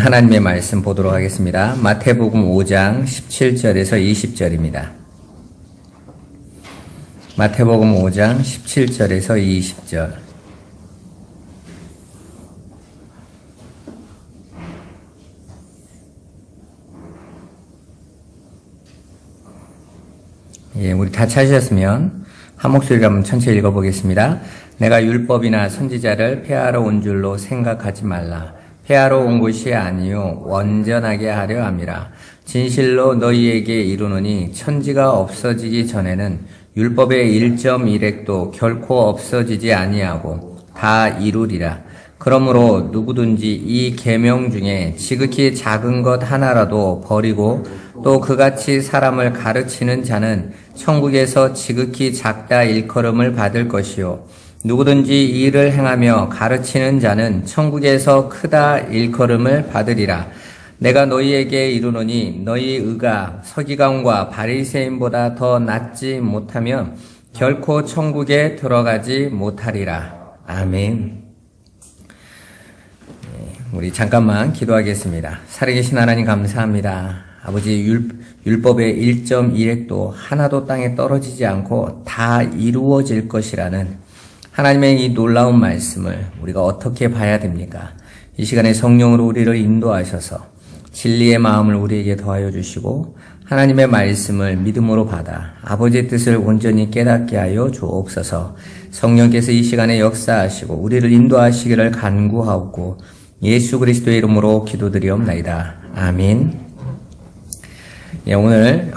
하나님의 말씀 보도록 하겠습니다. 마태복음 5장 17절에서 20절입니다. 마태복음 5장 17절에서 20절. 우리 다 찾으셨으면 한 목소리로 한번 천천히 읽어보겠습니다. 내가 율법이나 선지자를 폐하러 온 줄로 생각하지 말라. 폐하러 온 것이 아니요 완전하게 하려 함이라. 진실로 너희에게 이르노니 천지가 없어지기 전에는 율법의 1.1획도 결코 없어지지 아니하고 다 이루리라. 그러므로 누구든지 이 계명 중에 지극히 작은 것 하나라도 버리고 또 그같이 사람을 가르치는 자는 천국에서 지극히 작다 일컬음을 받을 것이요 누구든지 이 일을 행하며 가르치는 자는 천국에서 크다 일컬음을 받으리라. 내가 너희에게 이르노니 너희 의가 서기관과 바리새인보다 더 낫지 못하면 결코 천국에 들어가지 못하리라. 아멘. 우리 잠깐만 기도하겠습니다. 살아계신 하나님 감사합니다. 아버지, 율법의 1.1획도 하나도 땅에 떨어지지 않고 다 이루어질 것이라는 하나님의 이 놀라운 말씀을 우리가 어떻게 봐야 됩니까? 이 시간에 성령으로 우리를 인도하셔서 진리의 마음을 우리에게 더하여 주시고 하나님의 말씀을 믿음으로 받아 아버지의 뜻을 온전히 깨닫게 하여 주옵소서. 성령께서 이 시간에 역사하시고 우리를 인도하시기를 간구하옵고 예수 그리스도의 이름으로 기도드리옵나이다. 아멘. 오늘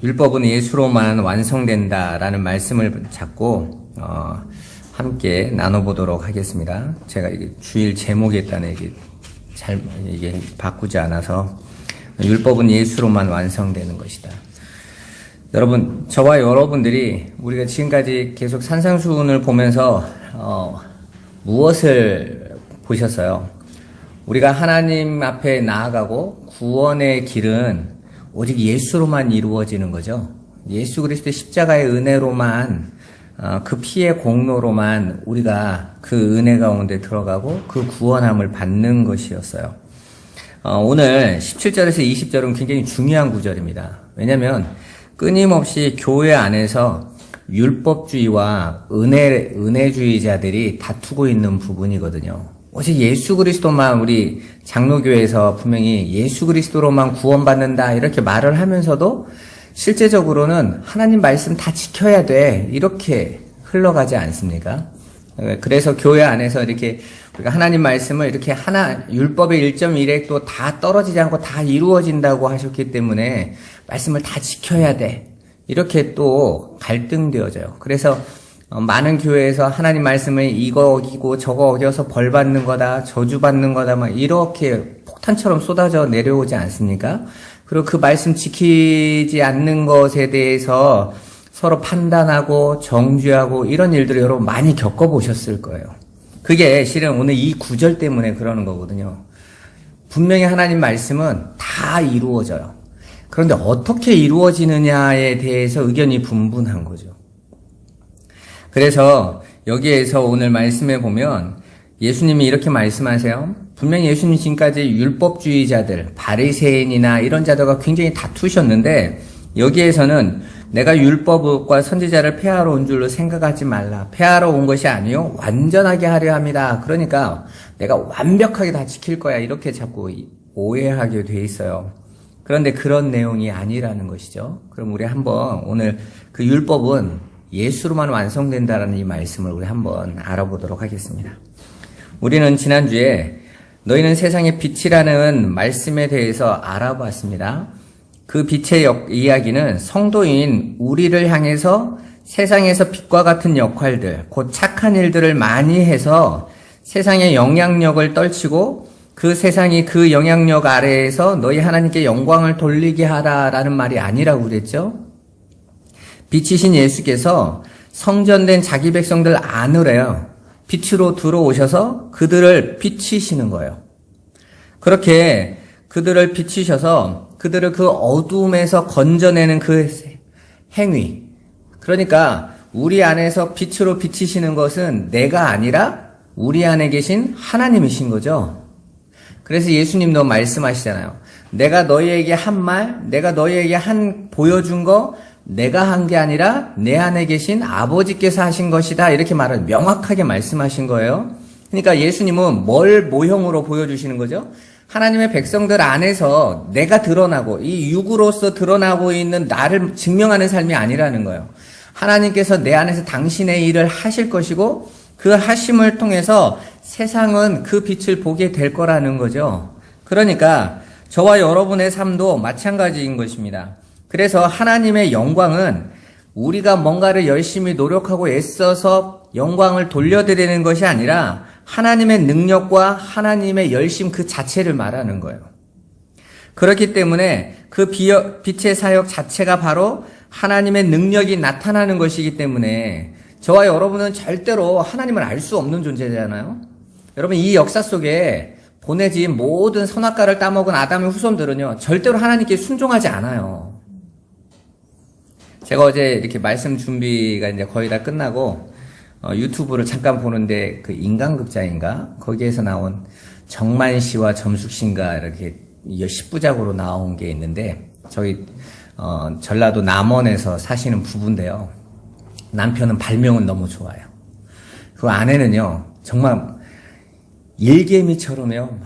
율법은 예수로만 완성된다라는 말씀을 잡고 함께 나눠보도록 하겠습니다. 제가 이게 주일 제목에 따라 이게 바꾸지 않아서 율법은 예수로만 완성되는 것이다. 여러분, 저와 여러분들이 우리가 지금까지 계속 산상수훈을 보면서 무엇을 보셨어요? 우리가 하나님 앞에 나아가고 구원의 길은 오직 예수로만 이루어지는 거죠. 예수 그리스도의 십자가의 은혜로만, 그 피의 공로로만 우리가 그 은혜 가운데 들어가고 그 구원함을 받는 것이었어요. 오늘 17절에서 20절은 굉장히 중요한 구절입니다. 왜냐하면 끊임없이 교회 안에서 율법주의와 은혜주의자들이 다투고 있는 부분이거든요. 오직 예수 그리스도만, 우리 장로교회에서 분명히 예수 그리스도로만 구원받는다 이렇게 말을 하면서도 실제적으로는 하나님 말씀 다 지켜야 돼 이렇게 흘러가지 않습니까? 그래서 교회 안에서 이렇게 우리가 하나님 말씀을 이렇게 율법의 1.1획도 다 떨어지지 않고 다 이루어진다고 하셨기 때문에 말씀을 다 지켜야 돼 이렇게 또 갈등되어져요. 그래서 많은 교회에서 하나님 말씀을 이거 어기고 저거 어겨서 벌 받는 거다, 저주 받는 거다, 막 이렇게 폭탄처럼 쏟아져 내려오지 않습니까? 그리고 그 말씀 지키지 않는 것에 대해서 서로 판단하고 정죄하고 이런 일들을 여러분 많이 겪어보셨을 거예요. 그게 실은 오늘 이 구절 때문에 그러는 거거든요. 분명히 하나님 말씀은 다 이루어져요. 그런데 어떻게 이루어지느냐에 대해서 의견이 분분한 거죠. 그래서 여기에서 오늘 말씀에 보면 예수님이 이렇게 말씀하세요. 분명히 예수님 지금까지 율법주의자들, 바리새인이나 이런 자들과 굉장히 다투셨는데 여기에서는 내가 율법과 선지자를 폐하러 온 줄로 생각하지 말라. 폐하러 온 것이 아니요 완전하게 하려 합니다. 그러니까 내가 완벽하게 다 지킬 거야 이렇게 자꾸 오해하게 돼 있어요. 그런데 그런 내용이 아니라는 것이죠. 그럼 우리 한번 오늘 그 율법은 예수로만 완성된다라는 이 말씀을 우리 한번 알아보도록 하겠습니다. 우리는 지난주에 너희는 세상의 빛이라는 말씀에 대해서 알아봤습니다. 그 빛의 이야기는 성도인 우리를 향해서 세상에서 빛과 같은 역할들, 곧 착한 일들을 많이 해서 세상의 영향력을 떨치고 그 세상이 그 영향력 아래에서 너희 하나님께 영광을 돌리게 하라라는 말이 아니라고 그랬죠. 빛이신 예수께서 성전된 자기 백성들 안으로요. 빛으로 들어오셔서 그들을 비치시는 거예요. 그렇게 그들을 비치셔서 그들을 그 어두움에서 건져내는 그 행위. 그러니까 우리 안에서 빛으로 비치시는 것은 내가 아니라 우리 안에 계신 하나님이신 거죠. 그래서 예수님도 말씀하시잖아요. 내가 너희에게 한 말, 내가 너희에게 보여준 거, 내가 한 게 아니라 내 안에 계신 아버지께서 하신 것이다. 이렇게 명확하게 말씀하신 거예요. 그러니까 예수님은 뭘 모형으로 보여주시는 거죠? 하나님의 백성들 안에서 내가 드러나고 이 육으로서 드러나고 있는 나를 증명하는 삶이 아니라는 거예요. 하나님께서 내 안에서 당신의 일을 하실 것이고 그 하심을 통해서 세상은 그 빛을 보게 될 거라는 거죠. 그러니까 저와 여러분의 삶도 마찬가지인 것입니다. 그래서 하나님의 영광은 우리가 뭔가를 열심히 노력하고 애써서 영광을 돌려드리는 것이 아니라 하나님의 능력과 하나님의 열심 그 자체를 말하는 거예요. 그렇기 때문에 그 빛의 사역 자체가 바로 하나님의 능력이 나타나는 것이기 때문에 저와 여러분은 절대로 하나님을 알 수 없는 존재잖아요. 여러분, 이 역사 속에 보내진 모든 선악과를 따먹은 아담의 후손들은요, 절대로 하나님께 순종하지 않아요. 제가 어제 이렇게 말씀 준비가 이제 거의 다 끝나고 유튜브를 잠깐 보는데 그 인간극장인가? 거기에서 나온 정만 씨와 점숙 씨인가 이렇게 10부작으로 나온 게 있는데 저희 전라도 남원에서 사시는 부부인데요. 남편은 발명은 너무 좋아요. 그 아내는요, 정말 일개미처럼요, 막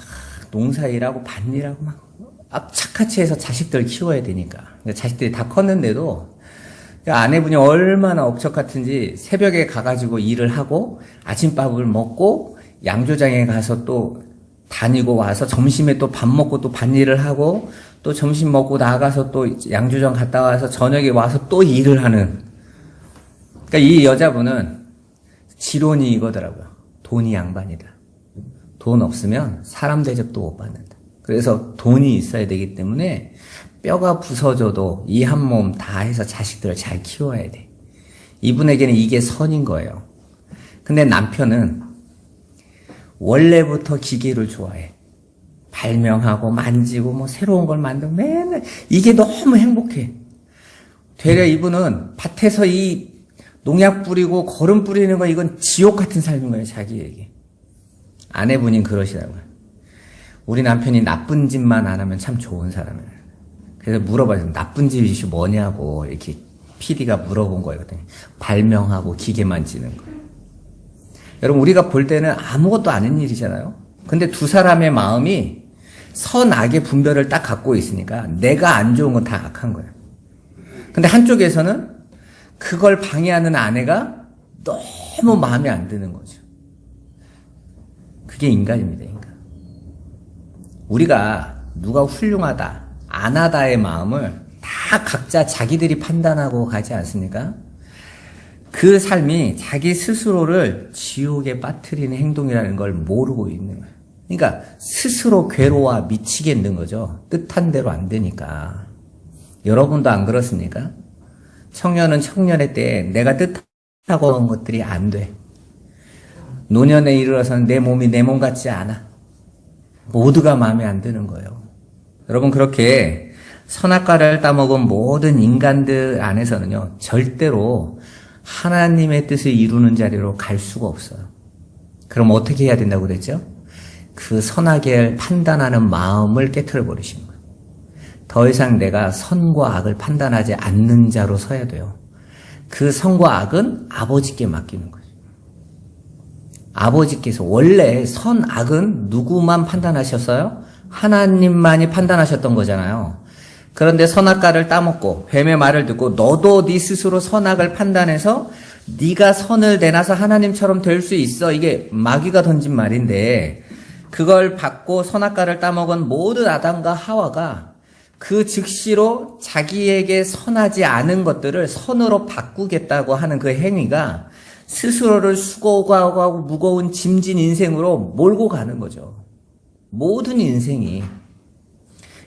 농사일하고 밭일하고 막 악착같이 해서 자식들 키워야 되니까. 자식들이 다 컸는데도 아내분이 얼마나 억척 같은지 새벽에 가가지고 일을 하고 아침밥을 먹고 양조장에 가서 또 다니고 와서 점심에 또 밥 먹고 또 밭일을 하고 또 점심 먹고 나가서 또 양조장 갔다 와서 저녁에 와서 또 일을 하는. 그러니까 이 여자분은 지론이 이거더라고요. 돈이 양반이다. 돈 없으면 사람 대접도 못 받는다. 그래서 돈이 있어야 되기 때문에 뼈가 부서져도 이 한 몸 다 해서 자식들을 잘 키워야 돼. 이분에게는 이게 선인 거예요. 근데 남편은 원래부터 기계를 좋아해. 발명하고 만지고 뭐 새로운 걸 만들고 맨날 이게 너무 행복해. 되려 이분은 밭에서 이 농약 뿌리고 거름 뿌리는 거 이건 지옥 같은 삶인 거예요, 자기에게. 아내분이 그러시더라고요. 우리 남편이 나쁜 짓만 안 하면 참 좋은 사람이에요. 그래서 물어봐요. 나쁜 짓이 뭐냐고 이렇게 PD가 물어본 거거든요. 발명하고 기계 만지는 거. 여러분, 우리가 볼 때는 아무것도 아닌 일이잖아요. 근데 두 사람의 마음이 선악의 분별을 딱 갖고 있으니까 내가 안 좋은 건 다 악한 거예요. 근데 한쪽에서는 그걸 방해하는 아내가 너무 마음에 안 드는 거죠. 그게 인간입니다, 인간. 우리가 누가 훌륭하다, 안 하다의 마음을 다 각자 자기들이 판단하고 가지 않습니까? 그 삶이 자기 스스로를 지옥에 빠뜨리는 행동이라는 걸 모르고 있는 거예요. 그러니까 스스로 괴로워 미치겠는 거죠. 뜻한 대로 안 되니까. 여러분도 안 그렇습니까? 청년은 청년의 때 내가 뜻하고 한 것들이 안 돼. 노년에 이르러서는 내 몸이 내 몸 같지 않아. 모두가 마음에 안 드는 거예요. 여러분, 그렇게 선악과를 따먹은 모든 인간들 안에서는요, 절대로 하나님의 뜻을 이루는 자리로 갈 수가 없어요. 그럼 어떻게 해야 된다고 그랬죠? 그 선악을 판단하는 마음을 깨트려 버리시는 거예요. 더 이상 내가 선과 악을 판단하지 않는 자로 서야 돼요. 그 선과 악은 아버지께 맡기는 거예요. 아버지께서 원래 선, 악은 누구만 판단하셨어요? 하나님만이 판단하셨던 거잖아요. 그런데 선악과를 따먹고 뱀의 말을 듣고 너도 네 스스로 선악을 판단해서 네가 선을 내놔서 하나님처럼 될 수 있어. 이게 마귀가 던진 말인데 그걸 받고 선악과를 따먹은 모든 아담과 하와가 그 즉시로 자기에게 선하지 않은 것들을 선으로 바꾸겠다고 하는 그 행위가 스스로를 수고하고 무거운 짐진 인생으로 몰고 가는 거죠. 모든 인생이.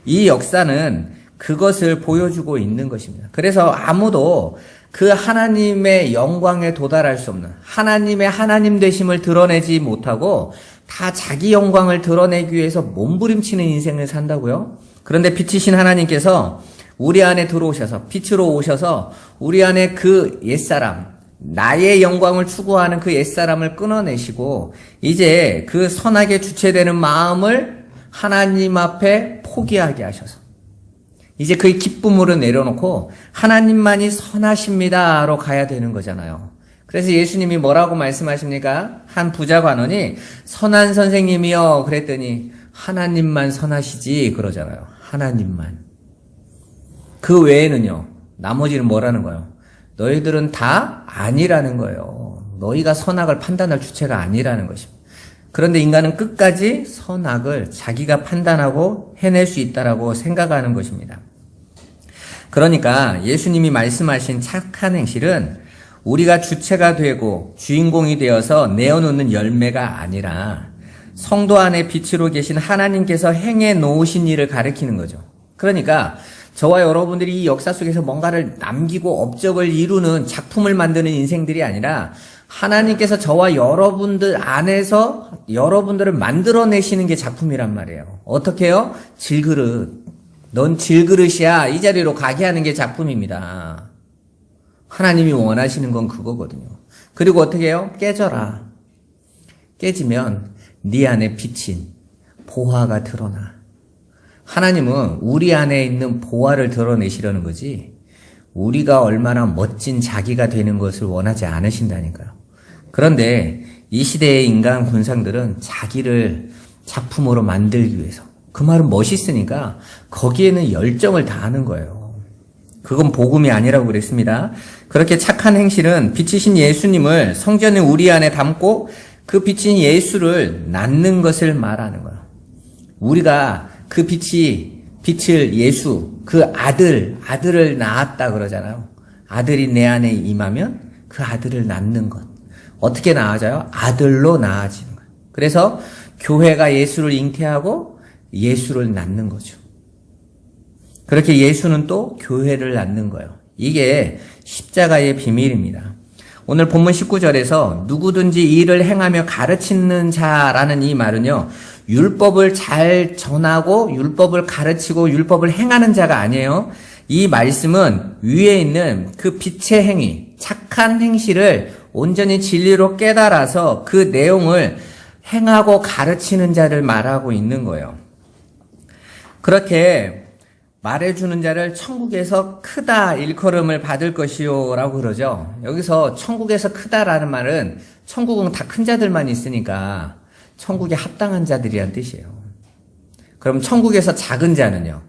이 역사는 그것을 보여주고 있는 것입니다. 그래서 아무도 그 하나님의 영광에 도달할 수 없는, 하나님의 하나님 되심을 드러내지 못하고 다 자기 영광을 드러내기 위해서 몸부림치는 인생을 산다고요? 그런데 빛이신 하나님께서 우리 안에 들어오셔서, 빛으로 오셔서 우리 안에 그 옛사람, 나의 영광을 추구하는 그 옛사람을 끊어내시고 이제 그 선악에 주체되는 마음을 하나님 앞에 포기하게 하셔서 이제 그 기쁨으로 내려놓고 하나님만이 선하십니다로 가야 되는 거잖아요. 그래서 예수님이 뭐라고 말씀하십니까? 한 부자 관원이 선한 선생님이요 그랬더니 하나님만 선하시지 그러잖아요. 하나님만. 그 외에는요. 나머지는 뭐라는 거예요? 너희들은 다 아니라는 거예요. 너희가 선악을 판단할 주체가 아니라는 것입니다. 그런데 인간은 끝까지 선악을 자기가 판단하고 해낼 수 있다라고 생각하는 것입니다. 그러니까 예수님이 말씀하신 착한 행실은 우리가 주체가 되고 주인공이 되어서 내어놓는 열매가 아니라 성도 안에 빛으로 계신 하나님께서 행해 놓으신 일을 가리키는 거죠. 그러니까 저와 여러분들이 이 역사 속에서 뭔가를 남기고 업적을 이루는 작품을 만드는 인생들이 아니라 하나님께서 저와 여러분들 안에서 여러분들을 만들어내시는 게 작품이란 말이에요. 어떻게 해요? 질그릇. 넌 질그릇이야. 이 자리로 가게 하는 게 작품입니다. 하나님이 원하시는 건 그거거든요. 그리고 어떻게 해요? 깨져라. 깨지면 네 안에 비친 보화가 드러나. 하나님은 우리 안에 있는 보화를 드러내시려는 거지 우리가 얼마나 멋진 자기가 되는 것을 원하지 않으신다니까요. 그런데 이 시대의 인간 군상들은 자기를 작품으로 만들기 위해서 그 말은 멋있으니까 거기에는 열정을 다하는 거예요. 그건 복음이 아니라고 그랬습니다. 그렇게 착한 행실은 빛이신 예수님을 성전에 우리 안에 담고 그 빛인 예수를 낳는 것을 말하는 거예요. 우리가 그 빛을 예수, 그 아들을 낳았다 그러잖아요. 아들이 내 안에 임하면 그 아들을 낳는 것. 어떻게 나아져요? 아들로 나아지는 거예요. 그래서 교회가 예수를 잉태하고 예수를 낳는 거죠. 그렇게 예수는 또 교회를 낳는 거예요. 이게 십자가의 비밀입니다. 오늘 본문 19절에서 누구든지 이 일을 행하며 가르치는 자라는 이 말은요. 율법을 잘 전하고 율법을 가르치고 율법을 행하는 자가 아니에요. 이 말씀은 위에 있는 그 빛의 행위, 착한 행실을 온전히 진리로 깨달아서 그 내용을 행하고 가르치는 자를 말하고 있는 거예요. 그렇게 말해주는 자를 천국에서 크다 일컬음을 받을 것이요 라고 그러죠. 여기서 천국에서 크다라는 말은 천국은 다 큰 자들만 있으니까 천국에 합당한 자들이란 뜻이에요. 그럼 천국에서 작은 자는요?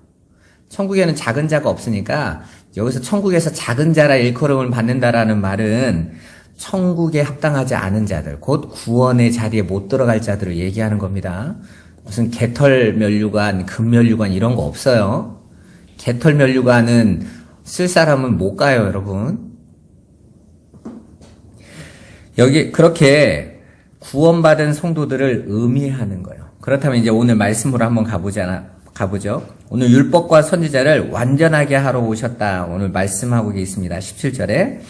천국에는 작은 자가 없으니까 여기서 천국에서 작은 자라 일컬음을 받는다라는 말은 천국에 합당하지 않은 자들, 곧 구원의 자리에 못 들어갈 자들을 얘기하는 겁니다. 무슨 개털 면류관, 금면류관 이런 거 없어요. 개털 면류관은 쓸 사람은 못 가요, 여러분. 여기 그렇게 구원받은 성도들을 의미하는 거예요. 그렇다면 이제 오늘 말씀으로 한번 가보죠. 오늘 율법과 선지자를 완전하게 하러 오셨다. 오늘 말씀하고 있습니다. 17절에.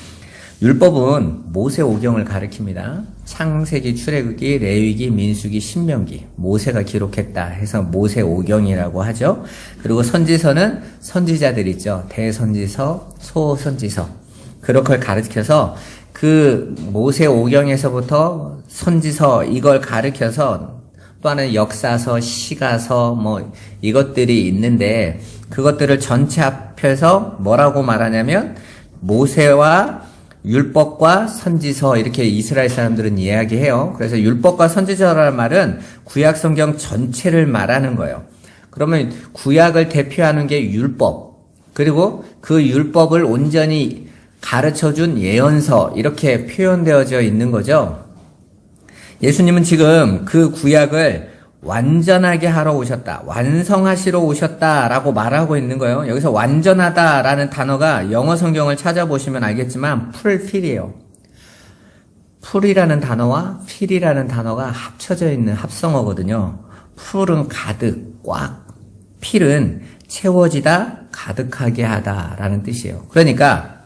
율법은 모세오경을 가리킵니다. 창세기, 출애굽기, 레위기, 민수기, 신명기. 모세가 기록했다 해서 모세오경이라고 하죠. 그리고 선지서는 선지자들 있죠. 대선지서, 소선지서. 그런 걸 가르쳐서 그 모세오경에서부터 선지서 이걸 가르쳐서 또 하나는 역사서, 시가서 이것들이 있는데 그것들을 전체 합해서 뭐라고 말하냐면 모세와 율법과 선지서 이렇게 이스라엘 사람들은 이야기해요. 그래서 율법과 선지서라는 말은 구약 성경 전체를 말하는 거예요. 그러면 구약을 대표하는 게 율법, 그리고 그 율법을 온전히 가르쳐준 예언서 이렇게 표현되어져 있는 거죠. 예수님은 지금 그 구약을 완전하게 하러 오셨다, 완성하시러 오셨다라고 말하고 있는 거예요. 여기서 완전하다라는 단어가 영어 성경을 찾아보시면 알겠지만 풀필이에요. 풀이라는 단어와 필이라는 단어가 합쳐져 있는 합성어거든요. 풀은 가득, 꽉, 필은 채워지다, 가득하게 하다라는 뜻이에요. 그러니까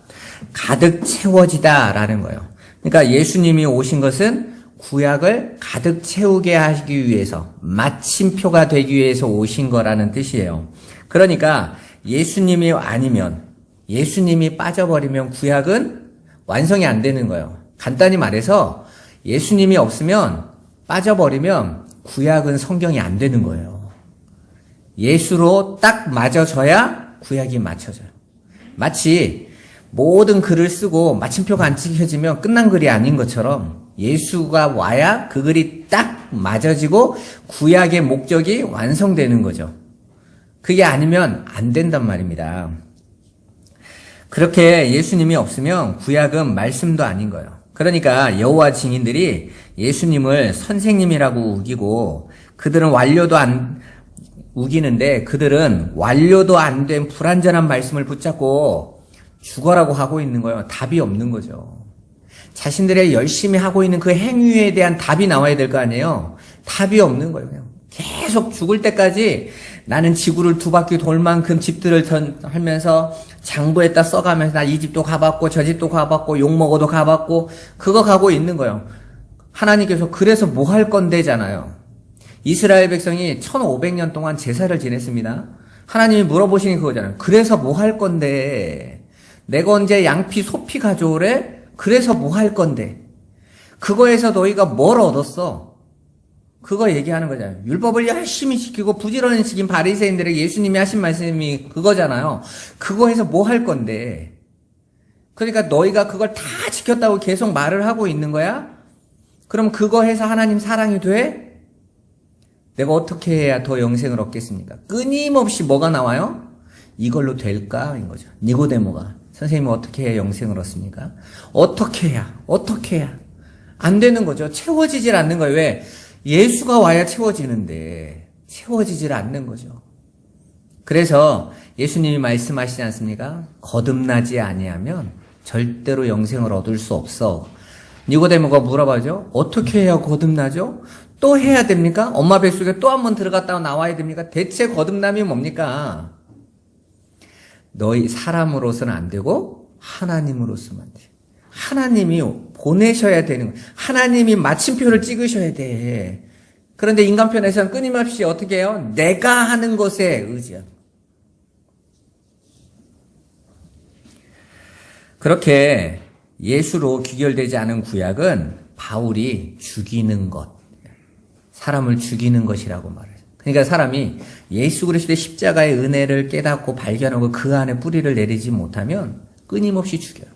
가득 채워지다라는 거예요. 그러니까 예수님이 오신 것은 구약을 가득 채우게 하기 위해서, 마침표가 되기 위해서 오신 거라는 뜻이에요. 그러니까 예수님이 아니면, 예수님이 빠져버리면 구약은 완성이 안 되는 거예요. 간단히 말해서 예수님이 없으면, 빠져버리면 구약은 성경이 안 되는 거예요. 예수로 딱 맞아져야 구약이 맞춰져요. 마치 모든 글을 쓰고 마침표가 안 찍혀지면 끝난 글이 아닌 것처럼 예수가 와야 그 글이 딱 맞아지고 구약의 목적이 완성되는 거죠. 그게 아니면 안 된단 말입니다. 그렇게 예수님이 없으면 구약은 말씀도 아닌 거예요. 그러니까 여호와 증인들이 예수님을 선생님이라고 우기고 그들은 완료도 안 우기는데 그들은 완료도 안 된 불완전한 말씀을 붙잡고 죽어라고 하고 있는 거예요. 답이 없는 거죠. 자신들의 열심히 하고 있는 그 행위에 대한 답이 나와야 될 거 아니에요. 답이 없는 거예요. 그냥 계속 죽을 때까지 나는 지구를 2바퀴 돌 만큼 집들을 하면서 장부에다 써가면서 나 이 집도 가봤고 저 집도 가봤고 욕먹어도 가봤고 그거 가고 있는 거예요. 하나님께서 그래서 뭐 할 건데잖아요. 이스라엘 백성이 1500년 동안 제사를 지냈습니다. 하나님이 물어보시니 그거잖아요. 그래서 뭐 할 건데? 내가 언제 양피 소피 가져오래? 그래서 뭐 할 건데? 그거에서 너희가 뭘 얻었어? 그거 얘기하는 거잖아요. 율법을 열심히 지키고 부지런히 지킨 바리새인들에게 예수님이 하신 말씀이 그거잖아요. 그거에서 뭐 할 건데? 그러니까 너희가 그걸 다 지켰다고 계속 말을 하고 있는 거야? 그럼 그거 해서 하나님 사랑이 돼? 내가 어떻게 해야 더 영생을 얻겠습니까? 끊임없이 뭐가 나와요? 이걸로 될까? 인 거죠. 니고데모가. 선생님은 어떻게 해야 영생을 얻습니까? 어떻게 해야? 안 되는 거죠. 채워지질 않는 거예요. 왜? 예수가 와야 채워지는데 채워지질 않는 거죠. 그래서 예수님이 말씀하시지 않습니까? 거듭나지 아니하면 절대로 영생을 얻을 수 없어. 니고데모가 물어봐죠. 어떻게 해야 거듭나죠? 또 해야 됩니까? 엄마 뱃속에 또 한 번 들어갔다가 나와야 됩니까? 대체 거듭남이 뭡니까? 너희 사람으로서는 안 되고 하나님으로서만 돼. 하나님이 보내셔야 되는 거예요. 하나님이 마침표를 찍으셔야 돼. 그런데 인간편에서는 끊임없이 어떻게 해요? 내가 하는 것에 의지하는 거예요. 그렇게 예수로 귀결되지 않은 구약은 바울이 죽이는 것, 사람을 죽이는 것이라고 말해요. 그러니까 사람이 예수 그리스도의 십자가의 은혜를 깨닫고 발견하고 그 안에 뿌리를 내리지 못하면 끊임없이 죽여요.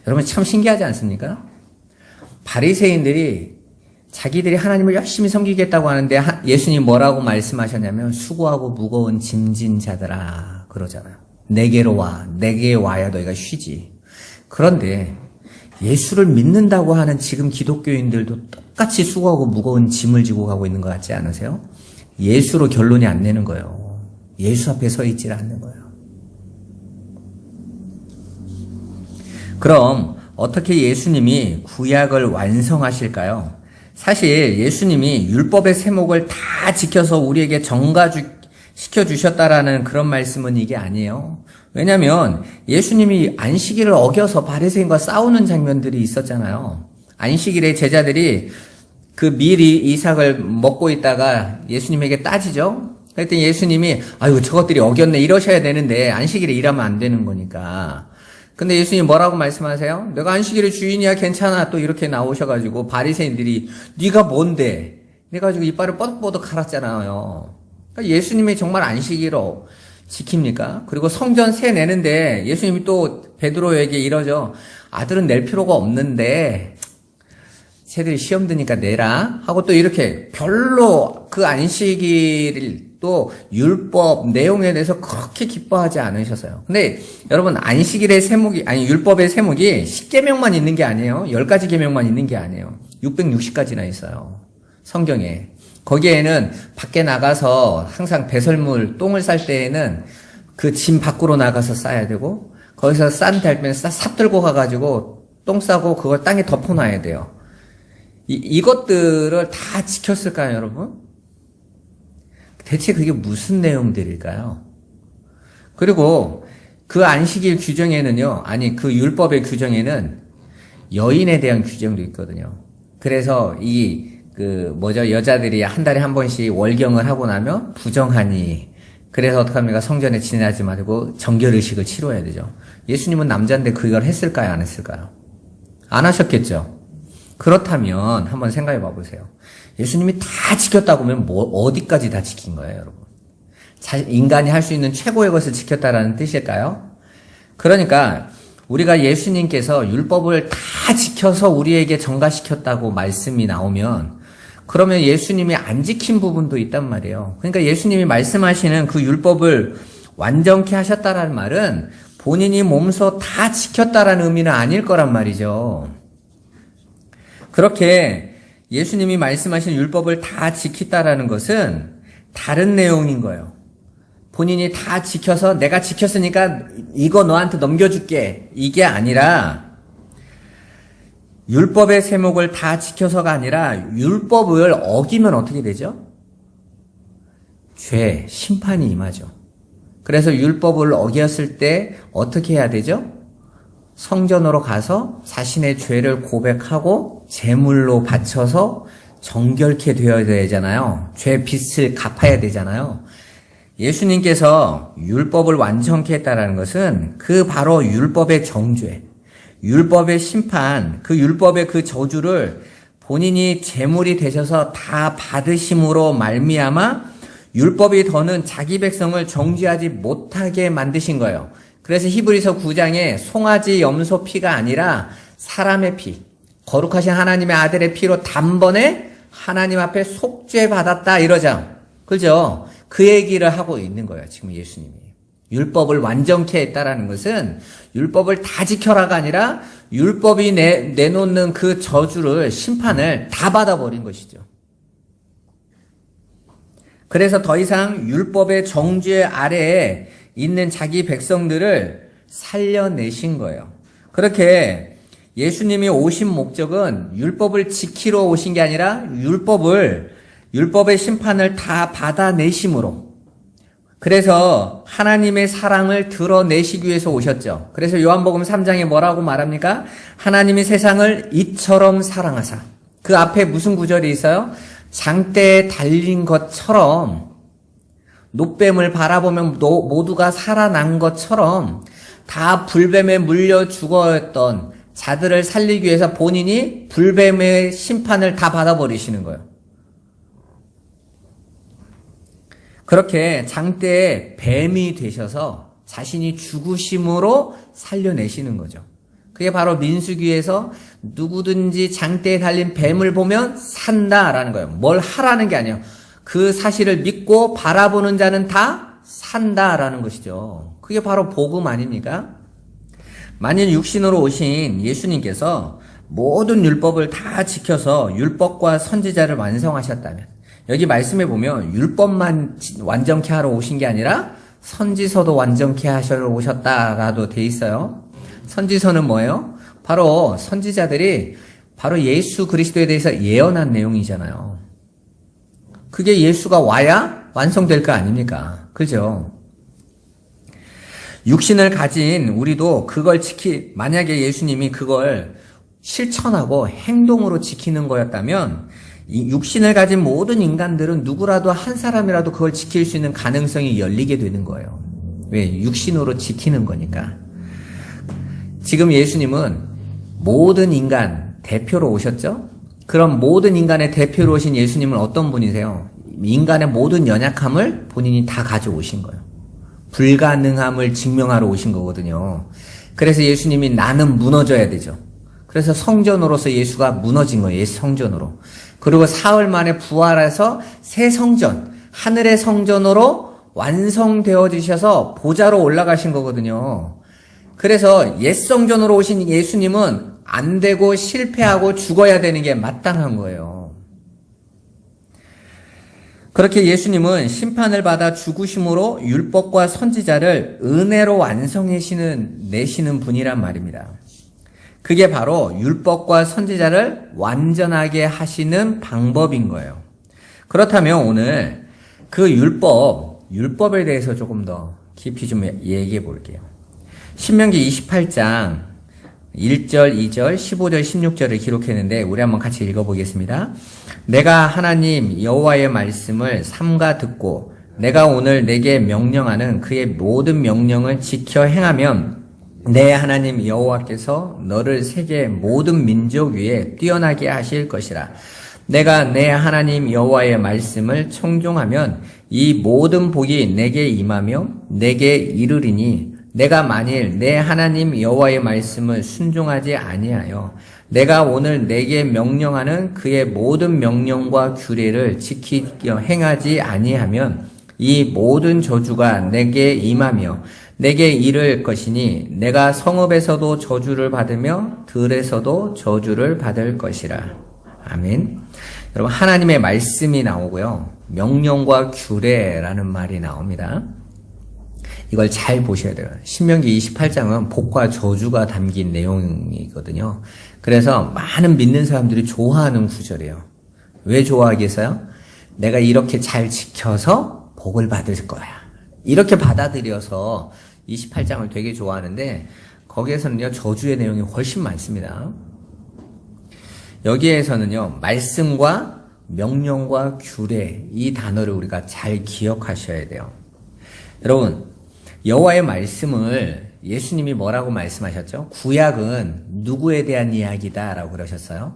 여러분 참 신기하지 않습니까? 바리새인들이 자기들이 하나님을 열심히 섬기겠다고 하는데 예수님 뭐라고 말씀하셨냐면 수고하고 무거운 짐진 자들아 그러잖아요. 내게로 와. 내게 와야 너희가 쉬지. 그런데 예수를 믿는다고 하는 지금 기독교인들도 똑같이 수고하고 무거운 짐을 지고 가고 있는 것 같지 않으세요? 예수로 결론이 안 내는 거예요. 예수 앞에 서 있질 않는 거예요. 그럼 어떻게 예수님이 구약을 완성하실까요? 사실 예수님이 율법의 세목을 다 지켜서 우리에게 시켜주셨다라는 그런 말씀은 이게 아니에요. 왜냐하면 예수님이 안식일을 어겨서 바리새인과 싸우는 장면들이 있었잖아요. 안식일에 제자들이 그 미리 이삭을 먹고 있다가 예수님에게 따지죠. 그랬더니 예수님이 아유 저것들이 어겼네 이러셔야 되는데 안식일에 일하면 안 되는 거니까. 근데 예수님 뭐라고 말씀하세요? 내가 안식일의 주인이야 괜찮아 또 이렇게 나오셔가지고 바리새인들이 네가 뭔데? 그래가지고 이빨을 뻐덕뻐덕 갈았잖아요. 그러니까 예수님이 정말 안식일을 지킵니까? 그리고 성전 세 내는데 예수님이 또 베드로에게 이러죠. 아들은 낼 필요가 없는데 쟤들이 시험 드니까 내라 하고 또 이렇게 별로 그 안식일을 또 율법 내용에 대해서 그렇게 기뻐하지 않으셨어요. 근데 여러분 안식일의 세목이 아니 율법의 세목이 10계명만 있는 게 아니에요. 10가지 계명만 있는 게 아니에요. 660가지나 있어요. 성경에. 거기에는 밖에 나가서 항상 배설물 똥을 쌀 때에는 그 짐 밖으로 나가서 싸야 되고 거기서 싼 달면 삽 들고 가가지고 똥 싸고 그걸 땅에 덮어놔야 돼요. 이것들을 다 지켰을까요, 여러분? 대체 그게 무슨 내용들일까요? 그리고 그 안식일 규정에는요, 아니 그 율법의 규정에는 여인에 대한 규정도 있거든요. 그래서 여자들이 한 달에 한 번씩 월경을 하고 나면 부정하니, 그래서 어떡합니까? 성전에 지나지 말고 정결의식을 치러야 되죠. 예수님은 남자인데 그걸 했을까요? 안 했을까요? 안 하셨겠죠? 그렇다면 한번 생각해 봐 보세요. 예수님이 다 지켰다고 하면 어디까지 다 지킨 거예요, 여러분? 인간이 할 수 있는 최고의 것을 지켰다라는 뜻일까요? 그러니까 우리가 예수님께서 율법을 다 지켜서 우리에게 전가시켰다고 말씀이 나오면 그러면 예수님이 안 지킨 부분도 있단 말이에요. 그러니까 예수님이 말씀하시는 그 율법을 완전케 하셨다라는 말은 본인이 몸소 다 지켰다라는 의미는 아닐 거란 말이죠. 그렇게 예수님이 말씀하신 율법을 다 지켰다라는 것은 다른 내용인 거예요. 본인이 다 지켜서 내가 지켰으니까 이거 너한테 넘겨줄게. 이게 아니라 율법의 세목을 다 지켜서가 아니라 율법을 어기면 어떻게 되죠? 죄, 심판이 임하죠. 그래서 율법을 어겼을 때 어떻게 해야 되죠? 성전으로 가서 자신의 죄를 고백하고 제물로 바쳐서 정결케 되어야 되잖아요. 죄 빚을 갚아야 되잖아요. 예수님께서 율법을 완전케 했다라는 것은 그 바로 율법의 정죄, 율법의 심판, 그 율법의 그 저주를 본인이 제물이 되셔서 다 받으심으로 말미암아 율법이 더는 자기 백성을 정죄하지 못하게 만드신 거예요. 그래서 히브리서 9장에 송아지 염소 피가 아니라 사람의 피, 거룩하신 하나님의 아들의 피로 단번에 하나님 앞에 속죄 받았다 이러죠. 그죠? 그 얘기를 하고 있는 거예요. 지금 예수님이. 율법을 완전케 했다라는 것은 율법을 다 지켜라가 아니라 율법이 내놓는 그 저주를, 심판을 다 받아버린 것이죠. 그래서 더 이상 율법의 정죄 아래에 있는 자기 백성들을 살려내신 거예요. 그렇게 예수님이 오신 목적은 율법을 지키러 오신 게 아니라 율법의 심판을 다 받아내심으로, 그래서 하나님의 사랑을 드러내시기 위해서 오셨죠. 그래서 요한복음 3장에 뭐라고 말합니까? 하나님이 세상을 이처럼 사랑하사. 그 앞에 무슨 구절이 있어요? 장대에 달린 것처럼, 놋뱀을 바라보면 모두가 살아난 것처럼 다 불뱀에 물려 죽었던 자들을 살리기 위해서 본인이 불뱀의 심판을 다 받아버리시는 거예요. 그렇게 장대에 뱀이 되셔서 자신이 죽으심으로 살려내시는 거죠. 그게 바로 민수기에서 누구든지 장대에 달린 뱀을 보면 산다라는 거예요. 뭘 하라는 게 아니에요. 그 사실을 믿고 바라보는 자는 다 산다라는 것이죠. 그게 바로 복음 아닙니까? 만일 육신으로 오신 예수님께서 모든 율법을 다 지켜서 율법과 선지자를 완성하셨다면, 여기 말씀해 보면 율법만 완전케 하러 오신 게 아니라 선지서도 완전케 하시러 오셨다라도 돼 있어요. 선지서는 뭐예요? 바로 선지자들이 바로 예수 그리스도에 대해서 예언한 내용이잖아요. 그게 예수가 와야 완성될 거 아닙니까? 그죠? 육신을 가진 우리도 그걸 만약에 예수님이 그걸 실천하고 행동으로 지키는 거였다면 이 육신을 가진 모든 인간들은 누구라도 한 사람이라도 그걸 지킬 수 있는 가능성이 열리게 되는 거예요. 왜? 육신으로 지키는 거니까. 지금 예수님은 모든 인간 대표로 오셨죠? 그럼 모든 인간의 대표로 오신 예수님은 어떤 분이세요? 인간의 모든 연약함을 본인이 다 가져오신 거예요. 불가능함을 증명하러 오신 거거든요. 그래서 예수님이 나는 무너져야 되죠. 그래서 성전으로서 예수가 무너진 거예요. 예수 성전으로. 그리고 사흘 만에 부활해서 새 성전, 하늘의 성전으로 완성되어지셔서 보좌로 올라가신 거거든요. 그래서 옛 성전으로 오신 예수님은 안 되고 실패하고 죽어야 되는 게 마땅한 거예요. 그렇게 예수님은 심판을 받아 죽으심으로 율법과 선지자를 은혜로 완성내시는 분이란 말입니다. 그게 바로 율법과 선지자를 완전하게 하시는 방법인 거예요. 그렇다면 오늘 그 율법에 대해서 조금 더 깊이 좀 얘기해 볼게요. 신명기 28장 1절, 2절, 15절, 16절을 기록했는데 우리 한번 같이 읽어보겠습니다. 내가 하나님 여호와의 말씀을 삼가 듣고 내가 오늘 내게 명령하는 그의 모든 명령을 지켜 행하면 내 하나님 여호와께서 너를 세계 모든 민족 위에 뛰어나게 하실 것이라. 내가 내 하나님 여호와의 말씀을 청종하면 이 모든 복이 내게 임하며 내게 이르리니 내가 만일 내 하나님 여호와의 말씀을 순종하지 아니하여 내가 오늘 내게 명령하는 그의 모든 명령과 규례를 지키며 행하지 아니하면 이 모든 저주가 내게 임하며 내게 이를 것이니 내가 성읍에서도 저주를 받으며 들에서도 저주를 받을 것이라. 아멘. 여러분, 하나님의 말씀이 나오고요. 명령과 규례라는 말이 나옵니다. 이걸 잘 보셔야 돼요. 신명기 28장은 복과 저주가 담긴 내용이거든요. 그래서 많은 믿는 사람들이 좋아하는 구절이에요. 왜 좋아하겠어요? 내가 이렇게 잘 지켜서 복을 받을 거야. 이렇게 받아들여서 28장을 되게 좋아하는데 거기에서는요, 저주의 내용이 훨씬 많습니다. 여기에서는요, 말씀과 명령과 규례, 이 단어를 우리가 잘 기억하셔야 돼요. 여러분, 여호와의 말씀을 예수님이 뭐라고 말씀하셨죠? 구약은 누구에 대한 이야기다라고 그러셨어요?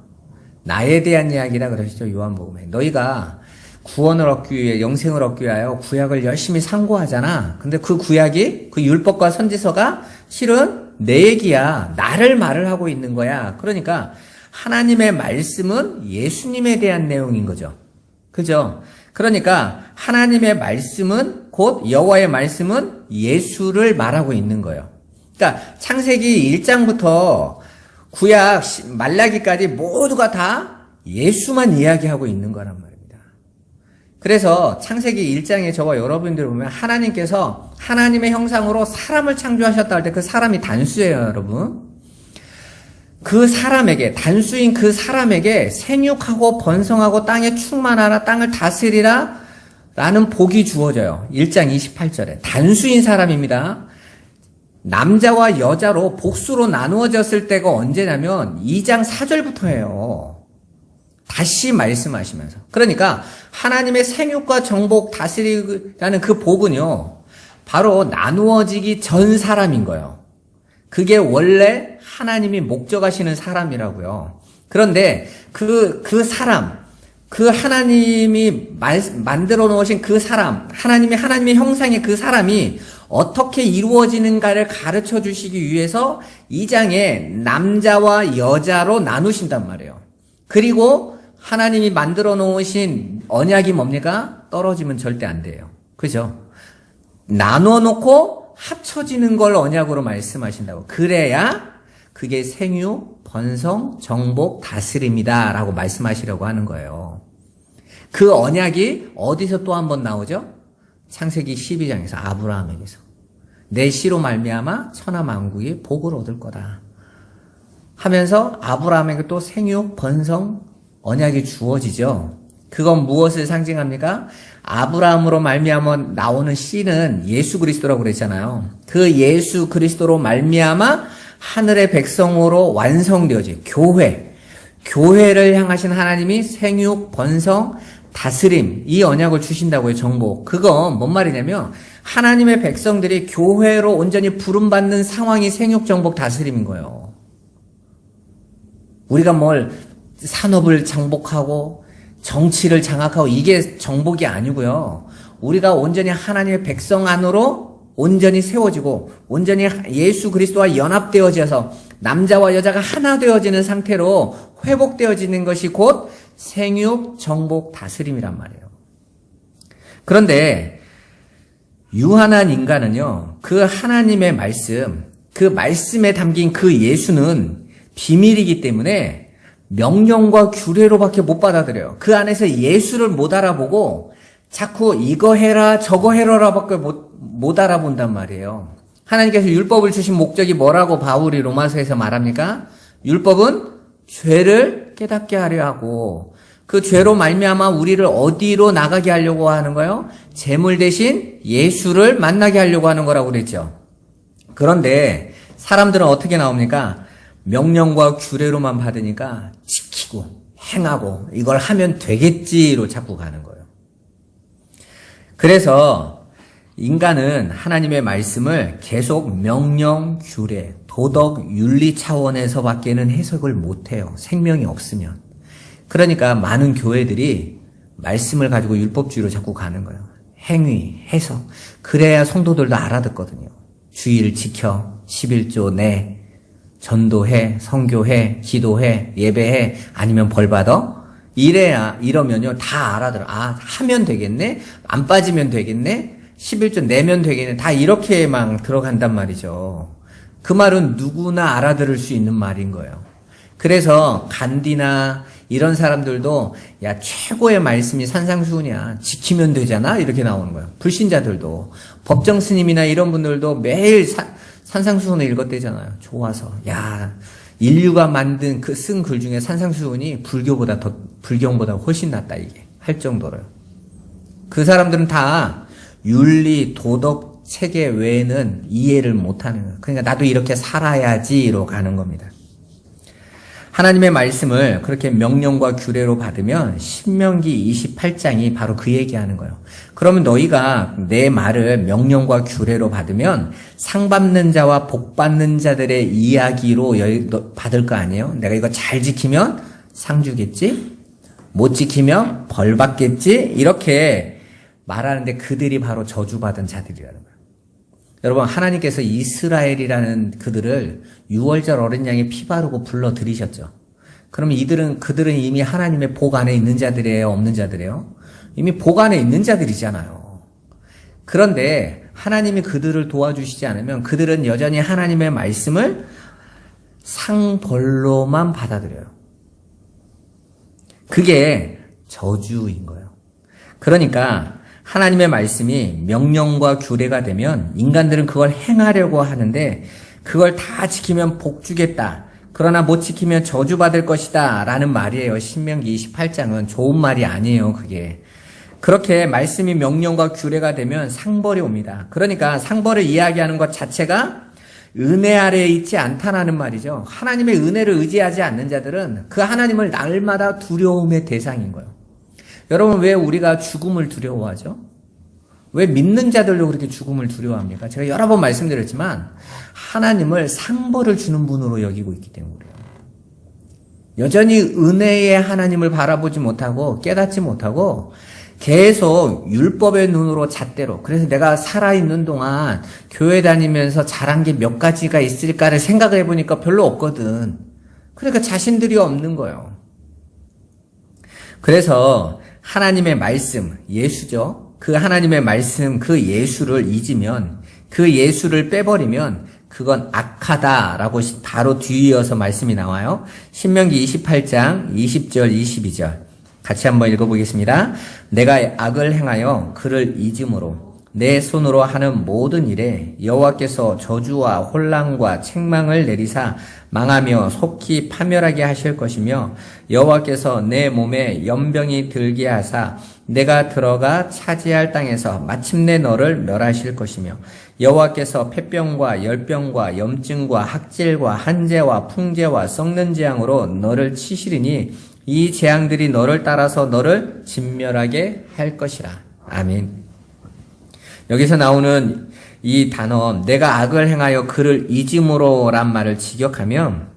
나에 대한 이야기다 그러셨죠? 요한복음에. 너희가 구원을 얻기 위해, 영생을 얻기 위하여 구약을 열심히 상고하잖아. 근데 그 구약이, 그 율법과 선지서가 실은 내 얘기야. 나를 말을 하고 있는 거야. 그러니까 하나님의 말씀은 예수님에 대한 내용인 거죠. 그죠? 그러니까 하나님의 말씀은 곧 여호와의 말씀은 예수를 말하고 있는 거예요. 그러니까 창세기 1장부터 구약 말라기까지 모두가 다 예수만 이야기하고 있는 거란 말입니다. 그래서 창세기 1장에 저와 여러분들 보면 하나님께서 하나님의 형상으로 사람을 창조하셨다 할 때 그 사람이 단수예요, 여러분. 그 사람에게, 단수인 그 사람에게 생육하고 번성하고 땅에 충만하라, 땅을 다스리라 라는 복이 주어져요. 1장 28절에. 단수인 사람입니다. 남자와 여자로 복수로 나누어졌을 때가 언제냐면 2장 4절부터예요. 다시 말씀하시면서. 그러니까 하나님의 생육과 정복 다스리라는 그 복은요, 바로 나누어지기 전 사람인 거예요. 그게 원래 하나님이 목적하시는 사람이라고요. 그런데 그 사람, 그 하나님이 만들어 놓으신 그 사람, 하나님의 형상의 그 사람이 어떻게 이루어지는가를 가르쳐 주시기 위해서 2장에 남자와 여자로 나누신단 말이에요. 그리고 하나님이 만들어 놓으신 언약이 뭡니까? 떨어지면 절대 안 돼요. 그죠? 나눠 놓고 합쳐지는 걸 언약으로 말씀하신다고. 그래야 그게 생육, 번성, 정복, 다스림이다 라고 말씀하시려고 하는 거예요. 그 언약이 어디서 또 한 번 나오죠? 창세기 12장에서 아브라함에게서. 내 씨로 말미암아 천하 만국이 복을 얻을 거다 하면서 아브라함에게 또 생육, 번성, 언약이 주어지죠. 그건 무엇을 상징합니까? 아브라함으로 말미암아 나오는 씨는 예수 그리스도라고 그랬잖아요. 그 예수 그리스도로 말미암아 하늘의 백성으로 완성되어진 교회를 향하신 하나님이 생육, 번성, 다스림, 이 언약을 주신다고요. 정복. 그건 뭔 말이냐면 하나님의 백성들이 교회로 온전히 부름받는 상황이 생육, 정복, 다스림인 거예요. 우리가 뭘 산업을 정복하고 정치를 장악하고 이게 정복이 아니고요. 우리가 온전히 하나님의 백성 안으로 온전히 세워지고 온전히 예수 그리스도와 연합되어져서 남자와 여자가 하나 되어지는 상태로 회복되어지는 것이 곧 생육, 정복, 다스림이란 말이에요. 그런데 유한한 인간은요, 그 하나님의 말씀, 그 말씀에 담긴 그 예수는 비밀이기 때문에 명령과 규례로밖에 못 받아들여요. 그 안에서 예수를 못 알아보고 자꾸 이거 해라 저거 해라밖에 못 알아본단 말이에요. 하나님께서 율법을 주신 목적이 뭐라고 바울이 로마서에서 말합니까? 율법은 죄를 깨닫게 하려 하고 그 죄로 말미암아 우리를 어디로 나가게 하려고 하는 거예요? 제물 대신 예수를 만나게 하려고 하는 거라고 그랬죠. 그런데 사람들은 어떻게 나옵니까? 명령과 규례로만 받으니까 지키고 행하고 이걸 하면 되겠지로 자꾸 가는 거예요. 그래서 인간은 하나님의 말씀을 계속 명령, 규례, 도덕, 윤리 차원에서 밖에는 해석을 못해요. 생명이 없으면. 그러니까 많은 교회들이 말씀을 가지고 율법주의로 자꾸 가는 거예요. 행위, 해석. 그래야 성도들도 알아듣거든요. 주의를 지켜, 11조 내, 전도해, 선교해, 기도해, 예배해, 아니면 벌 받아. 이러면요, 다 알아들어. 아, 하면 되겠네? 안 빠지면 되겠네? 11조 내면 되겠네? 다 이렇게만 들어간단 말이죠. 그 말은 누구나 알아들을 수 있는 말인 거예요. 그래서 간디나 이런 사람들도 야, 최고의 말씀이 산상수훈이야. 지키면 되잖아? 이렇게 나오는 거예요. 불신자들도. 법정 스님이나 이런 분들도 매일 산상수훈을 읽었대잖아요. 좋아서. 야, 인류가 만든 그 쓴 글 중에 산상수훈이 불경보다 훨씬 낫다, 이게. 할 정도로요. 그 사람들은 다 윤리, 도덕, 체계 외에는 이해를 못하는 거예요. 그러니까 나도 이렇게 살아야지로 가는 겁니다. 하나님의 말씀을 그렇게 명령과 규례로 받으면 신명기 28장이 바로 그 얘기하는 거예요. 그러면 너희가 내 말을 명령과 규례로 받으면 상 받는 자와 복 받는 자들의 이야기로 받을 거 아니에요? 내가 이거 잘 지키면 상 주겠지? 못 지키면 벌 받겠지? 이렇게 말하는데 그들이 바로 저주받은 자들이라는 거예요. 여러분, 하나님께서 이스라엘이라는 그들을 6월절 어린 양의 피 바르고 불러들이셨죠. 그러면 그들은 이미 하나님의 복 안에 있는 자들이에요? 없는 자들이에요? 이미 복 안에 있는 자들이잖아요. 그런데 하나님이 그들을 도와주시지 않으면 그들은 여전히 하나님의 말씀을 상벌로만 받아들여요. 그게 저주인 거예요. 그러니까 하나님의 말씀이 명령과 규례가 되면 인간들은 그걸 행하려고 하는데 그걸 다 지키면 복 주겠다. 그러나 못 지키면 저주받을 것이다. 라는 말이에요. 신명기 28장은 좋은 말이 아니에요. 그게. 그렇게 말씀이 명령과 규례가 되면 상벌이 옵니다. 그러니까 상벌을 이야기하는 것 자체가 은혜 아래에 있지 않다는 말이죠. 하나님의 은혜를 의지하지 않는 자들은 그 하나님을 날마다 두려움의 대상인 거예요. 여러분, 왜 우리가 죽음을 두려워하죠? 왜 믿는 자들도 그렇게 죽음을 두려워합니까? 제가 여러 번 말씀드렸지만 하나님을 상벌을 주는 분으로 여기고 있기 때문에 그래요. 여전히 은혜의 하나님을 바라보지 못하고 깨닫지 못하고 계속 율법의 눈으로 잣대로, 그래서 내가 살아있는 동안 교회 다니면서 잘한 게 몇 가지가 있을까를 생각을 해보니까 별로 없거든. 그러니까 자신들이 없는 거예요. 그래서 하나님의 말씀, 예수죠. 그 하나님의 말씀, 그 예수를 잊으면, 그 예수를 빼버리면 그건 악하다라고 바로 뒤이어서 말씀이 나와요. 신명기 28장 20절 22절 같이 한번 읽어보겠습니다. 내가 악을 행하여 그를 잊음으로 내 손으로 하는 모든 일에 여호와께서 저주와 혼란과 책망을 내리사 망하며 속히 파멸하게 하실 것이며 여호와께서 내 몸에 연병이 들게 하사 내가 들어가 차지할 땅에서 마침내 너를 멸하실 것이며 여호와께서 폐병과 열병과 염증과 학질과 한재와 풍재와 썩는 재앙으로 너를 치시리니 이 재앙들이 너를 따라서 너를 진멸하게 할 것이라. 아멘. 여기서 나오는 이 단어, 내가 악을 행하여 그를 잊음으로란 말을 직역하면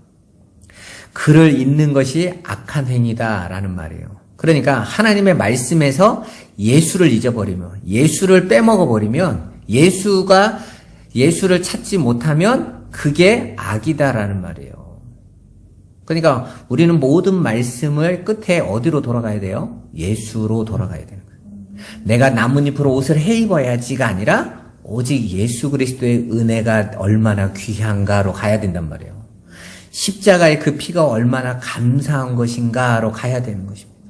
그를 잊는 것이 악한 행위다 라는 말이에요. 그러니까 하나님의 말씀에서 예수를 잊어버리면, 예수를 빼먹어버리면, 예수를 찾지 못하면 그게 악이다라는 말이에요. 그러니까 우리는 모든 말씀을 끝에 어디로 돌아가야 돼요? 예수로 돌아가야 되는 거예요. 내가 나뭇잎으로 옷을 해입어야지가 아니라 오직 예수 그리스도의 은혜가 얼마나 귀한가로 가야 된단 말이에요. 십자가의 그 피가 얼마나 감사한 것인가로 가야 되는 것입니다.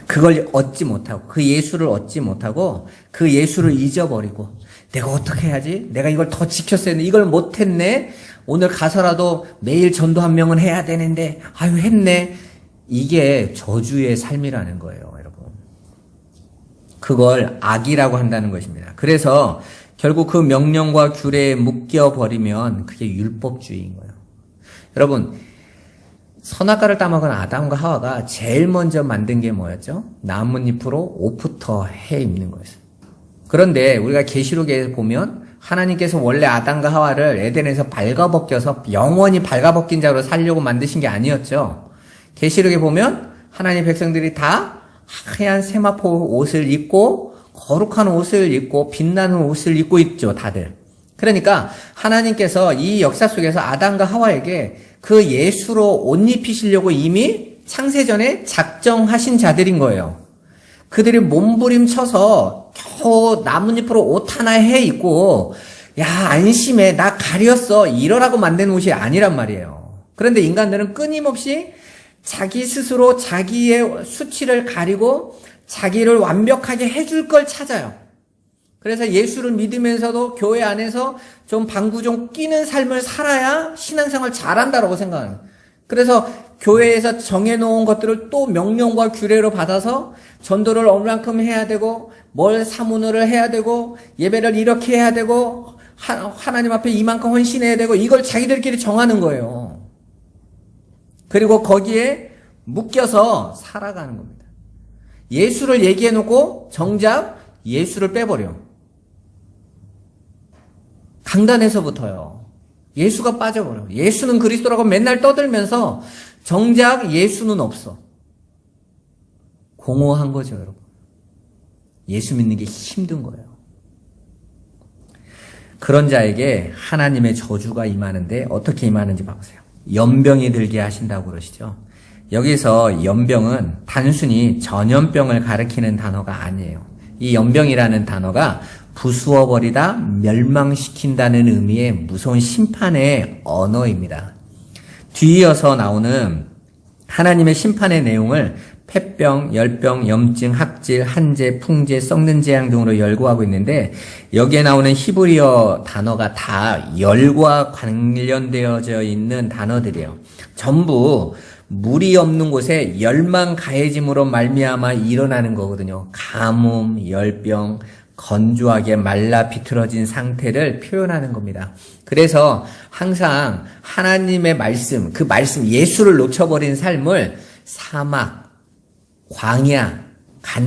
그걸 얻지 못하고, 그 예수를 얻지 못하고, 그 예수를 잊어버리고, 내가 어떻게 해야지? 내가 이걸 더 지켰어야 했는데, 이걸 못했네? 오늘 가서라도 매일 전도 한 명은 해야 되는데, 아유, 했네? 이게 저주의 삶이라는 거예요, 여러분. 그걸 악이라고 한다는 것입니다. 그래서 결국 그 명령과 규례에 묶여버리면 그게 율법주의인 거예요. 여러분, 선악과를 따먹은 아담과 하와가 제일 먼저 만든 게 뭐였죠? 나뭇잎으로 옷부터 해 입는 거였어요. 그런데 우리가 계시록에 보면 하나님께서 원래 아담과 하와를 에덴에서 발가벗겨서 영원히 발가벗긴 자로 살려고 만드신 게 아니었죠. 계시록에 보면 하나님 백성들이 다 하얀 세마포 옷을 입고 거룩한 옷을 입고 빛나는 옷을 입고 있죠, 다들. 그러니까 하나님께서 이 역사 속에서 아담과 하와에게 그 예수로 옷 입히시려고 이미 창세전에 작정하신 자들인 거예요. 그들이 몸부림쳐서 겨우 나뭇잎으로 옷 하나 해 입고 야 안심해 나 가렸어 이러라고 만든 옷이 아니란 말이에요. 그런데 인간들은 끊임없이 자기 스스로 자기의 수치를 가리고 자기를 완벽하게 해줄 걸 찾아요. 그래서 예수를 믿으면서도 교회 안에서 좀 방구 좀 끼는 삶을 살아야 신앙생활 잘한다라고 생각하는 거예요. 그래서 교회에서 정해놓은 것들을 또 명령과 규례로 받아서 전도를 얼만큼 해야 되고 뭘 사문을 해야 되고 예배를 이렇게 해야 되고 하나님 앞에 이만큼 헌신해야 되고 이걸 자기들끼리 정하는 거예요. 그리고 거기에 묶여서 살아가는 겁니다. 예수를 얘기해놓고 정작 예수를 빼버려. 강단에서부터요. 예수가 빠져버려. 예수는 그리스도라고 맨날 떠들면서 정작 예수는 없어. 공허한 거죠, 여러분. 예수 믿는 게 힘든 거예요. 그런 자에게 하나님의 저주가 임하는데 어떻게 임하는지 봐보세요. 연병이 들게 하신다고 그러시죠. 여기서 연병은 단순히 전염병을 가리키는 단어가 아니에요. 이 연병이라는 단어가 부수어버리다, 멸망시킨다는 의미의 무서운 심판의 언어입니다. 뒤이어서 나오는 하나님의 심판의 내용을 폐병, 열병, 염증, 학질, 한재, 풍재, 썩는 재앙 등으로 열거하고 있는데 여기에 나오는 히브리어 단어가 다 열과 관련되어져 있는 단어들이에요. 전부 물이 없는 곳에 열만 가해짐으로 말미암아 일어나는 거거든요. 가뭄, 열병, 건조하게 말라 비틀어진 상태를 표현하는 겁니다. 그래서 항상 하나님의 말씀, 그 말씀 예수를 놓쳐버린 삶을 사막, 광야,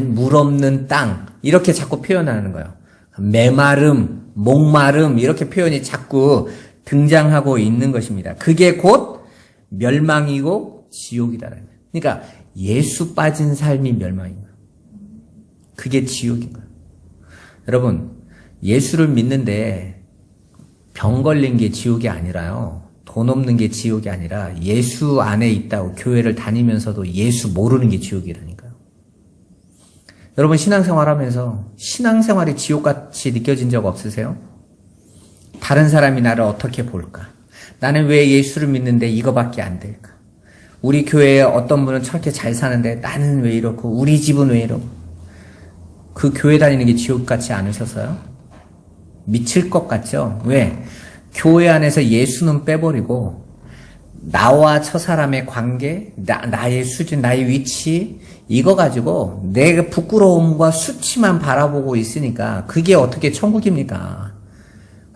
물 없는 땅 이렇게 자꾸 표현하는 거예요. 메마름, 목마름 이렇게 표현이 자꾸 등장하고 있는 것입니다. 그게 곧 멸망이고 지옥이다라는 거예요. 그러니까 예수 빠진 삶이 멸망인 거예요. 그게 지옥인 거예요. 여러분, 예수를 믿는데 병 걸린 게 지옥이 아니라요. 돈 없는 게 지옥이 아니라 예수 안에 있다고 교회를 다니면서도 예수 모르는 게 지옥이라니까요. 여러분 신앙생활 하면서 신앙생활이 지옥같이 느껴진 적 없으세요? 다른 사람이 나를 어떻게 볼까? 나는 왜 예수를 믿는데 이거밖에 안 될까? 우리 교회에 어떤 분은 저렇게 잘 사는데 나는 왜 이렇고 우리 집은 왜 이러고 그 교회 다니는 게 지옥같지 않으셨어요? 미칠 것 같죠? 왜? 교회 안에서 예수는 빼버리고 나와 저 사람의 관계, 나의 수준, 나의 위치 이거 가지고 내 부끄러움과 수치만 바라보고 있으니까 그게 어떻게 천국입니까?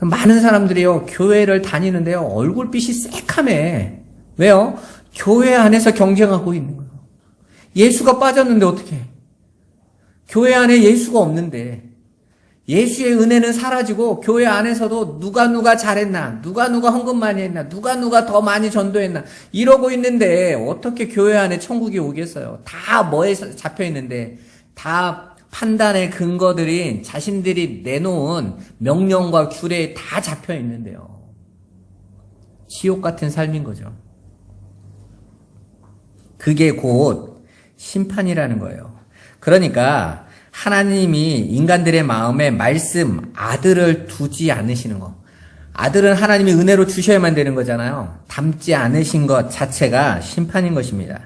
많은 사람들이요 교회를 다니는데요 얼굴빛이 새카매. 왜요? 교회 안에서 경쟁하고 있는 거예요. 예수가 빠졌는데 어떻게 해? 교회 안에 예수가 없는데 예수의 은혜는 사라지고 교회 안에서도 누가 잘했나, 누가 헌금 많이 했나, 누가 더 많이 전도했나 이러고 있는데 어떻게 교회 안에 천국이 오겠어요? 다 뭐에 잡혀 있는데 다 판단의 근거들이 자신들이 내놓은 명령과 규례에 다 잡혀 있는데요. 지옥 같은 삶인 거죠. 그게 곧 심판이라는 거예요. 그러니까 하나님이 인간들의 마음에 말씀, 아들을 두지 않으시는 거. 아들은 하나님이 은혜로 주셔야만 되는 거잖아요. 담지 않으신 것 자체가 심판인 것입니다.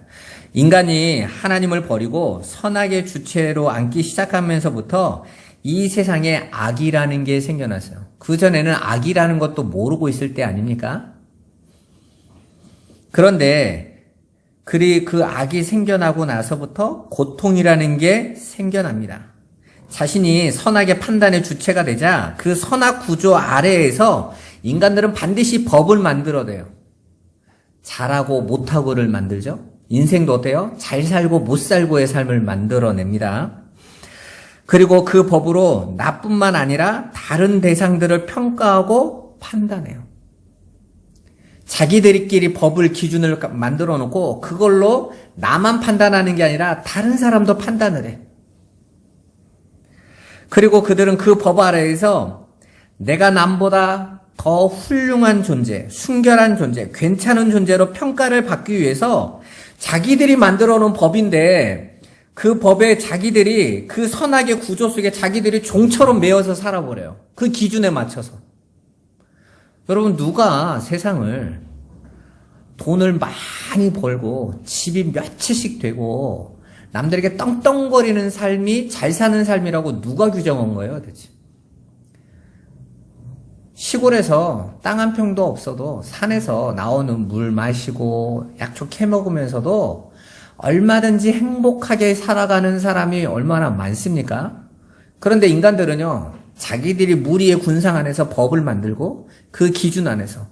인간이 하나님을 버리고 선악의 주체로 앉기 시작하면서부터 이 세상에 악이라는 게 생겨났어요. 그전에는 악이라는 것도 모르고 있을 때 아닙니까? 그런데 그 악이 생겨나고 나서부터 고통이라는 게 생겨납니다. 자신이 선악의 판단의 주체가 되자 그 선악 구조 아래에서 인간들은 반드시 법을 만들어내요. 잘하고 못하고를 만들죠. 인생도 어때요? 잘 살고 못 살고의 삶을 만들어냅니다. 그리고 그 법으로 나뿐만 아니라 다른 대상들을 평가하고 판단해요. 자기들끼리 법을 기준을 만들어 놓고 그걸로 나만 판단하는 게 아니라 다른 사람도 판단을 해. 그리고 그들은 그 법 아래에서 내가 남보다 더 훌륭한 존재, 순결한 존재, 괜찮은 존재로 평가를 받기 위해서 자기들이 만들어 놓은 법인데 그 법에 자기들이 그 선악의 구조 속에 자기들이 종처럼 매여서 살아버려요. 그 기준에 맞춰서. 여러분, 누가 세상을 돈을 많이 벌고 집이 몇 채씩 되고 남들에게 떵떵거리는 삶이 잘 사는 삶이라고 누가 규정한 거예요, 대체? 시골에서 땅 한 평도 없어도 산에서 나오는 물 마시고 약초 캐 먹으면서도 얼마든지 행복하게 살아가는 사람이 얼마나 많습니까? 그런데 인간들은요, 자기들이 무리의 군상 안에서 법을 만들고 그 기준 안에서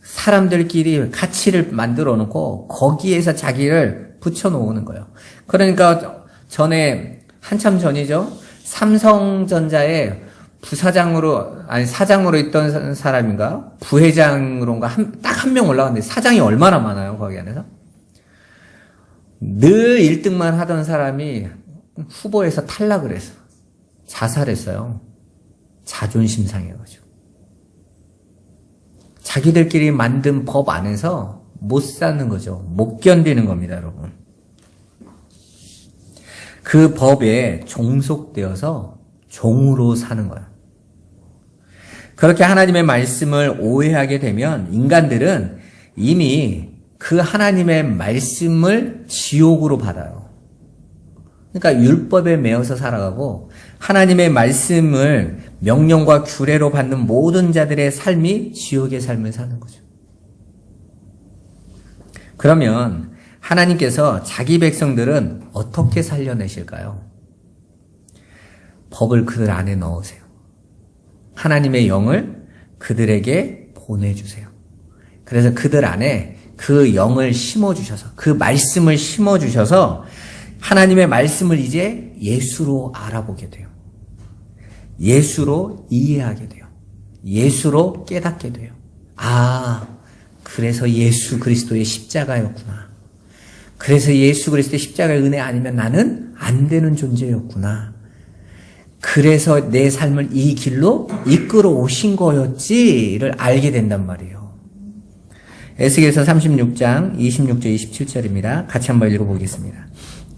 사람들끼리 가치를 만들어 놓고 거기에서 자기를 붙여놓는 거예요. 그러니까 전에 한참 전이죠. 삼성전자의 사장으로 있던 사람인가? 부회장으로인가? 딱 한 명 올라갔는데 사장이 얼마나 많아요, 거기 안에서? 늘 1등만 하던 사람이 후보에서 탈락을 해서 자살했어요. 자존심 상해가지고. 자기들끼리 만든 법 안에서 못 사는 거죠. 못 견디는 겁니다, 여러분. 그 법에 종속되어서 종으로 사는 거예요. 그렇게 하나님의 말씀을 오해하게 되면 인간들은 이미 그 하나님의 말씀을 지옥으로 받아요. 그러니까 율법에 매여서 살아가고 하나님의 말씀을 명령과 규례로 받는 모든 자들의 삶이 지옥의 삶을 사는 거죠. 그러면 하나님께서 자기 백성들은 어떻게 살려내실까요? 법을 그들 안에 넣으세요. 하나님의 영을 그들에게 보내주세요. 그래서 그들 안에 그 영을 심어주셔서, 그 말씀을 심어주셔서 하나님의 말씀을 이제 예수로 알아보게 돼요. 예수로 이해하게 돼요. 예수로 깨닫게 돼요. 아, 그래서 예수 그리스도의 십자가였구나. 그래서 예수 그리스도의 십자가의 은혜 아니면 나는 안 되는 존재였구나. 그래서 내 삶을 이 길로 이끌어 오신 거였지를 알게 된단 말이에요. 에스겔서 36장 26절 27절입니다. 같이 한번 읽어보겠습니다.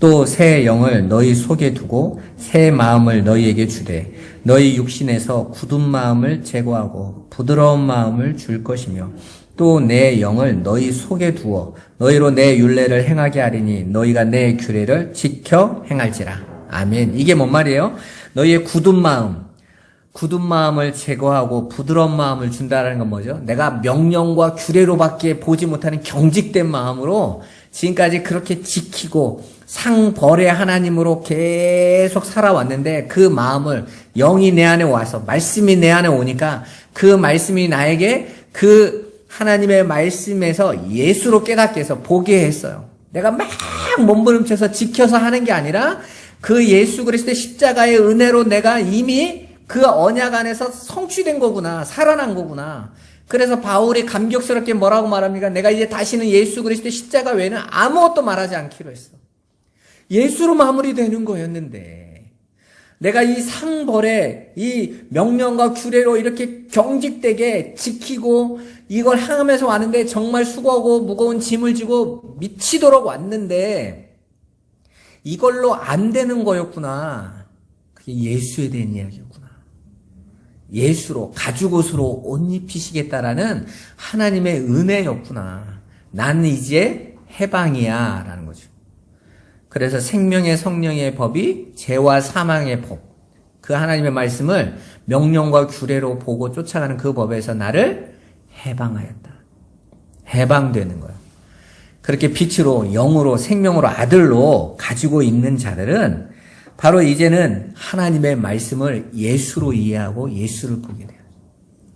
또 새 영을 너희 속에 두고 새 마음을 너희에게 주되 너희 육신에서 굳은 마음을 제거하고 부드러운 마음을 줄 것이며 또 내 영을 너희 속에 두어 너희로 내 율례를 행하게 하리니 너희가 내 규례를 지켜 행할지라. 아멘. 이게 뭔 말이에요? 너희의 굳은 마음을 제거하고 부드러운 마음을 준다는 건 뭐죠? 내가 명령과 규례로밖에 보지 못하는 경직된 마음으로 지금까지 그렇게 지키고 상벌의 하나님으로 계속 살아왔는데 그 마음을 영이 내 안에 와서 말씀이 내 안에 오니까 그 말씀이 나에게 그 하나님의 말씀에서 예수로 깨닫게 해서 보게 했어요. 내가 막 몸부림쳐서 지켜서 하는 게 아니라 그 예수 그리스도의 십자가의 은혜로 내가 이미 그 언약 안에서 성취된 거구나. 살아난 거구나. 그래서 바울이 감격스럽게 뭐라고 말합니까? 내가 이제 다시는 예수 그리스도의 십자가 외에는 아무것도 말하지 않기로 했어. 예수로 마무리되는 거였는데 내가 이 상벌에 이 명령과 규례로 이렇게 경직되게 지키고 이걸 행하면서 왔는데 정말 수고하고 무거운 짐을 지고 미치도록 왔는데 이걸로 안 되는 거였구나. 그게 예수에 대한 이야기였구나. 예수로 가죽옷으로 옷 입히시겠다라는 하나님의 은혜였구나. 나는 이제 해방이야 라는 거죠. 그래서 생명의 성령의 법이 죄와 사망의 법, 그 하나님의 말씀을 명령과 규례로 보고 쫓아가는 그 법에서 나를 해방하였다. 해방되는 거예요. 그렇게 빛으로 영으로 생명으로 아들로 가지고 있는 자들은 바로 이제는 하나님의 말씀을 예수로 이해하고 예수를 보게 돼요.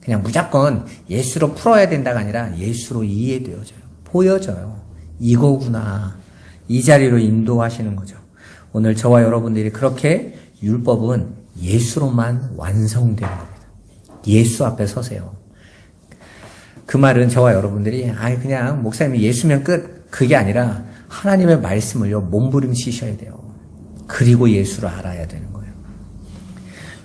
그냥 무조건 예수로 풀어야 된다가 아니라 예수로 이해되어져요. 보여져요. 이거구나. 이 자리로 인도하시는 거죠. 오늘 저와 여러분들이 그렇게 율법은 예수로만 완성되는 겁니다. 예수 앞에 서세요. 그 말은 저와 여러분들이 그냥 목사님이 예수면 끝. 그게 아니라 하나님의 말씀을요 몸부림치셔야 돼요. 그리고 예수를 알아야 되는 거예요.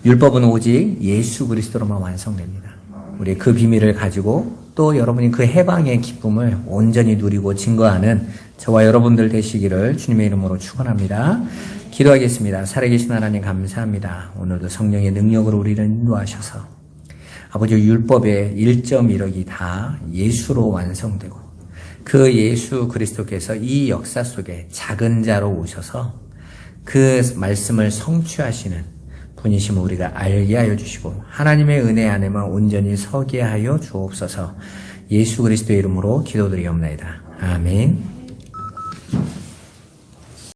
율법은 오직 예수 그리스도로만 완성됩니다. 우리 그 비밀을 가지고 또 여러분이 그 해방의 기쁨을 온전히 누리고 증거하는 저와 여러분들 되시기를 주님의 이름으로 축원합니다. 기도하겠습니다. 살아계신 하나님 감사합니다. 오늘도 성령의 능력으로 우리를 인도하셔서 아버지 율법의 1.1억이 다 예수로 완성되고 그 예수 그리스도께서 이 역사 속에 작은 자로 오셔서 그 말씀을 성취하시는 분이심을 우리가 알게 하여 주시고 하나님의 은혜 안에만 온전히 서게 하여 주옵소서. 예수 그리스도의 이름으로 기도드리옵나이다. 아멘.